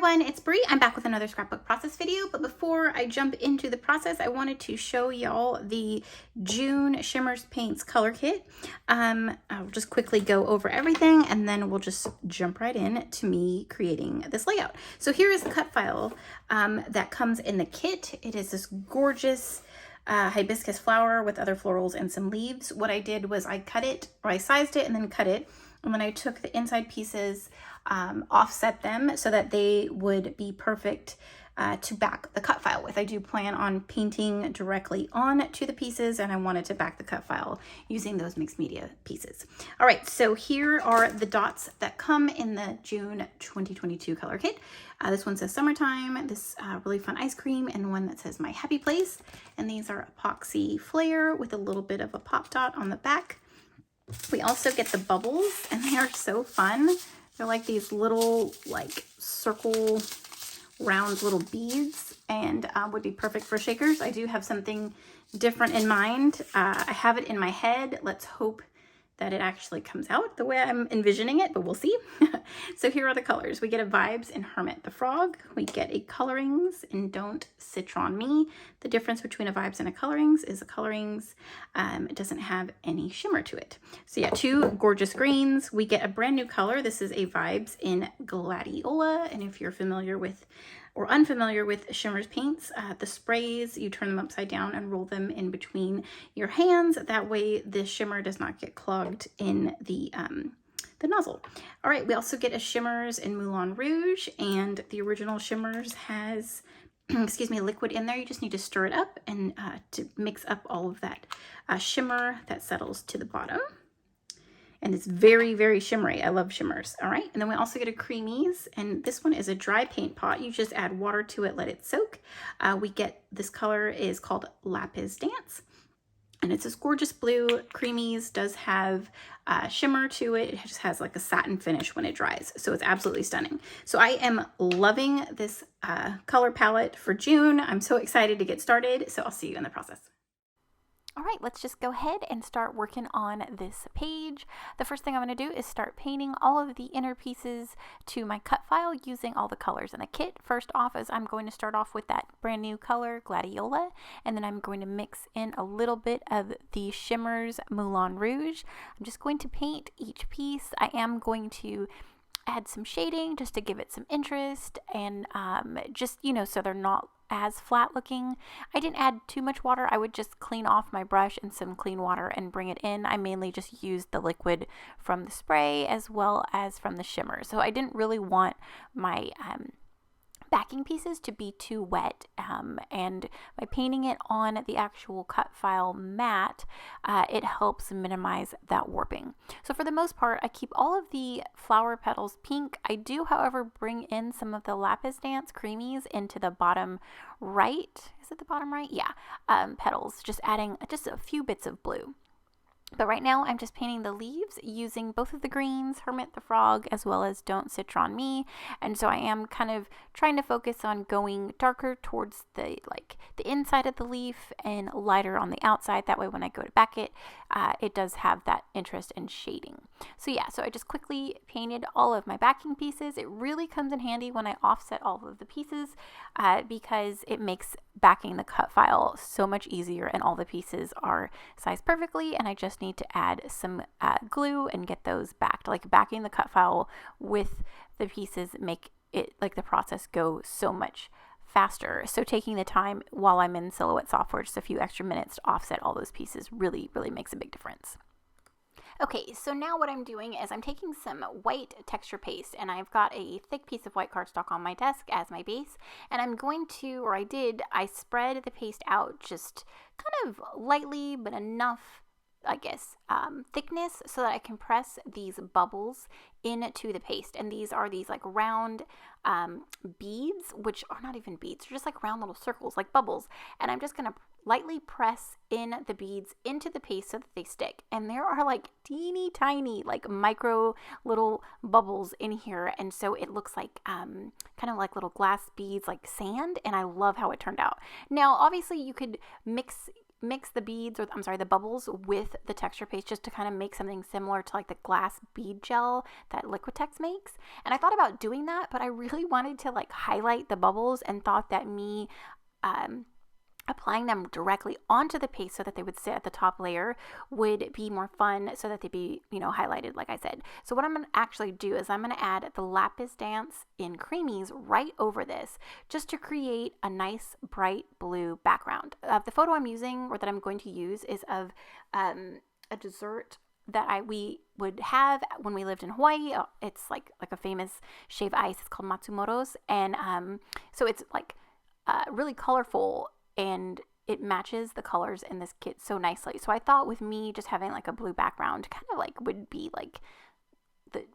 everyone, it's Bri. I'm back with another scrapbook process video, but before I jump into the process, I wanted to show y'all the June Shimmers Paints color kit. I'll just quickly go over everything and then we'll just jump right in to me creating this layout. So here is the cut file that comes in the kit. It is this gorgeous hibiscus flower with other florals and some leaves. What I did was I cut it, or I sized it and then cut it, and then I took the inside pieces, offset them so that they would be perfect to back the cut file with. I do plan on painting directly on to the pieces, and I wanted to back the cut file using those mixed media pieces. All right, so here are the dots that come in the June 2022 color kit. This one says summertime, this really fun ice cream, and one that says my happy place. And these are epoxy flare with a little bit of a pop dot on the back. We also get the bubbles, and they are so fun. They're like these little like circle round little beads, and would be perfect for shakers. I do have something different in mind. I have it in my head. Let's hope that it actually comes out the way I'm envisioning it, but we'll see. So here are the colors. We get a Vibes in Hermit the Frog. We get a Colorings in Don't Citron Me. The difference between a Vibes and a Colorings is a Colorings, it doesn't have any shimmer to it. So yeah, two gorgeous greens. We get a brand new color. This is a Vibes in Gladiola. And if you're familiar with or unfamiliar with Shimmers paints, the sprays, you turn them upside down and roll them in between your hands. That way the shimmer does not get clogged in the nozzle. All right, we also get a Shimmers in Moulin Rouge, and the original Shimmers has, excuse me, liquid in there. You just need to stir it up and to mix up all of that shimmer that settles to the bottom. And it's very, very shimmery. I love shimmers. All right. And then we also get a Creamies. And this one is a dry paint pot. You just add water to it, let it soak. We get, this color is called Lapis Dance. And it's this gorgeous blue. Creamies does have shimmer to it. It just has like a satin finish when it dries. So it's absolutely stunning. So I am loving this color palette for June. I'm so excited to get started. So I'll see you in the process. All right, let's just go ahead and start working on this page. The first thing I'm going to do is start painting all of the inner pieces to my cut file using all the colors in the kit. First off is I'm going to start off with that brand new color, Gladiola, and then I'm going to mix in a little bit of the Shimmers Moulin Rouge. I'm just going to paint each piece. I am going to add some shading just to give it some interest, and just, you know, so they're not as flat looking. I didn't add too much water. I would just clean off my brush in some clean water and bring it in. I mainly just used the liquid from the spray as well as from the shimmer. So I didn't really want my backing pieces to be too wet, and by painting it on the actual cut file mat, it helps minimize that warping. So for the most part, I keep all of the flower petals pink. I do, however, bring in some of the Lapis Dance Creamies into the bottom right. Is it the bottom right? Yeah, petals, just adding just a few bits of blue. But right now I'm just painting the leaves using both of the greens, Hermit the Frog, as well as Don't Citron Me. And so I am kind of trying to focus on going darker towards the inside of the leaf and lighter on the outside. That way when I go to back it, it does have that interest in shading. So yeah, so I just quickly painted all of my backing pieces. It really comes in handy when I offset all of the pieces because it makes backing the cut file so much easier, and all the pieces are sized perfectly, and I just need to add some glue and get those backed. Like backing the cut file with the pieces make it, like, the process go so much faster. So taking the time while I'm in Silhouette software, just a few extra minutes to offset all those pieces really makes a big difference. Okay, so now what I'm doing is I'm taking some white texture paste, and I've got a thick piece of white cardstock on my desk as my base, and I'm going to, or I spread the paste out just kind of lightly, but enough, I guess, thickness so that I can press these bubbles into the paste. And these are these like round beads, which are not even beads, they're just like round little circles, like bubbles. And I'm just going to lightly press in the beads into the paste so that they stick. And there are like teeny tiny, like micro little bubbles in here. And so it looks like kind of like little glass beads, like sand. And I love how it turned out. Now, obviously you could mix mix the beads, or I'm sorry, the bubbles with the texture paste just to kind of make something similar to like the glass bead gel that Liquitex makes. And I thought about doing that, but I really wanted to like highlight the bubbles and thought that me applying them directly onto the paste so that they would sit at the top layer would be more fun, so that they'd be, you know, highlighted like I said. So what I'm going to actually do is I'm going to add the Lapis Dance in Creamies right over this, just to create a nice bright blue background. The photo I'm using, or that I'm going to use, is of a dessert that we would have when we lived in Hawaii. It's like a famous shave ice. It's called Matsumoto's, and so it's like really colorful, and it matches the colors in this kit so nicely. So I thought with me just having like a blue background kind of like would be like the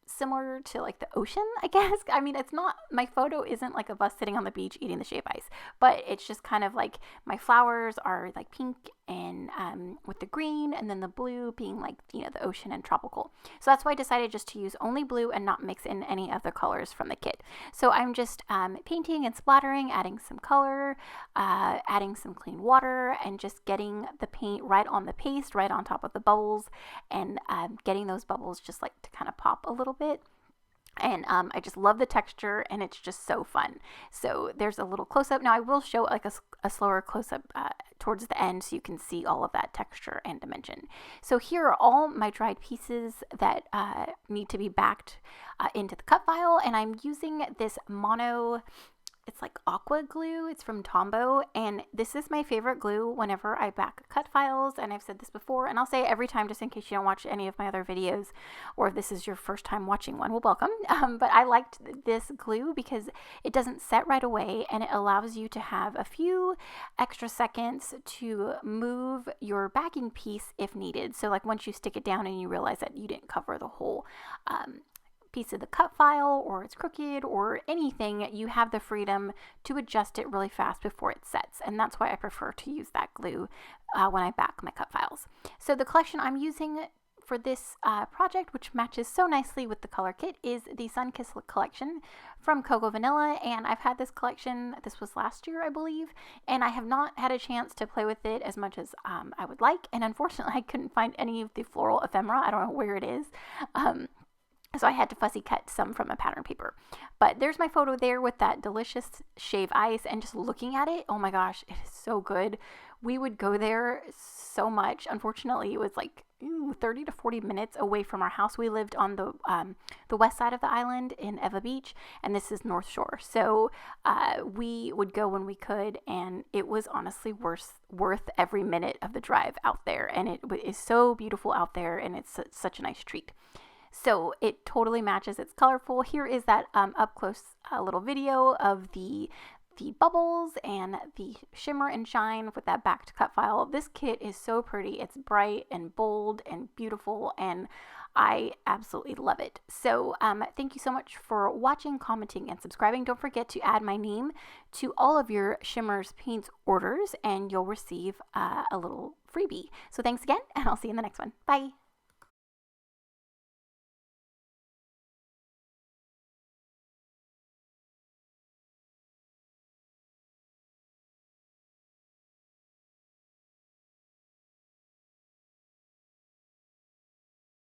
similar to like the ocean, I guess. I mean, it's not, my photo isn't like of us sitting on the beach eating the shave ice, but it's just kind of like my flowers are like pink and with the green, and then the blue being like, you know, the ocean and tropical. So that's why I decided just to use only blue and not mix in any of the colors from the kit. So I'm just painting and splattering, adding some color, adding some clean water, and just getting the paint right on the paste, right on top of the bubbles, and getting those bubbles just like to kind of pop a little bit. And I just love the texture, and it's just so fun. So there's a little close-up. Now I will show like a slower close-up towards the end so you can see all of that texture and dimension. So here are all my dried pieces that need to be backed into the cut file, and I'm using this mono, it's like aqua glue. It's from Tombow, and this is my favorite glue whenever I back cut files, and I've said this before, and I'll say it every time just in case you don't watch any of my other videos, or if this is your first time watching one, well, welcome. But I liked this glue because it doesn't set right away, and it allows you to have a few extra seconds to move your backing piece if needed. So like once you stick it down and you realize that you didn't cover the whole piece of the cut file, or it's crooked or anything, you have the freedom to adjust it really fast before it sets, and that's why I prefer to use that glue when I back my cut files. So the collection I'm using for this project, which matches so nicely with the color kit, is the Sunkissed collection from Cocoa Vanilla, and I've had this collection, this was last year I believe, and I have not had a chance to play with it as much as I would like, and unfortunately I couldn't find any of the floral ephemera. I don't know where it is. So I had to fussy cut some from a pattern paper. But there's my photo there with that delicious shave ice, and just looking at it, oh my gosh, it is so good. We would go there so much. Unfortunately, it was like 30 to 40 minutes away from our house. We lived on the west side of the island in Eva Beach, and this is North Shore. So we would go when we could, and it was honestly worth every minute of the drive out there. And it is so beautiful out there, and it's such a nice treat. So it totally matches. It's colorful. Here is that up close little video of the bubbles and the shimmer and shine with that backed cut file. This kit is so pretty. It's bright and bold and beautiful, and I absolutely love it. So thank you so much for watching, commenting, and subscribing. Don't forget to add my name to all of your Shimmers Paints orders, and you'll receive a little freebie. So thanks again, and I'll see you in the next one. Bye.